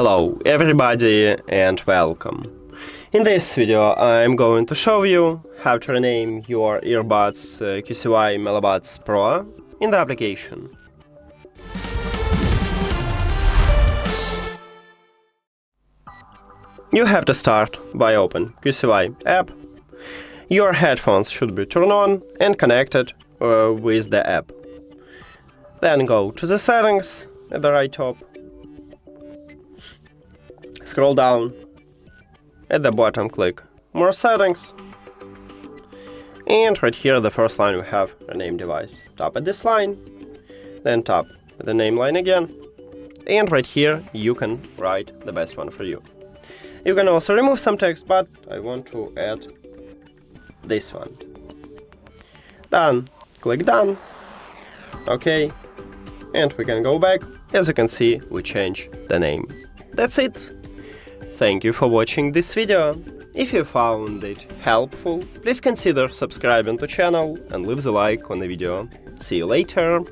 Hello everybody and welcome. In this video I'm going to show you how to rename your earbuds QCY MeloBuds Pro in the application. You have to start by open QCY app. Your headphones should be turned on and connected with the app. Then go to the settings at the right top. Scroll down. At the bottom click More settings. And right here the first line we have rename device. Tap at this line. Then tap at the name line again. And right here you can write the best one for you. You can also remove some text, but I want to add this one. Done. Click Done. OK. And we can go back. As you can see, we change the name. That's it. Thank you for watching this video. If you found it helpful, please consider subscribing to the channel and leave the like on the video. See you later.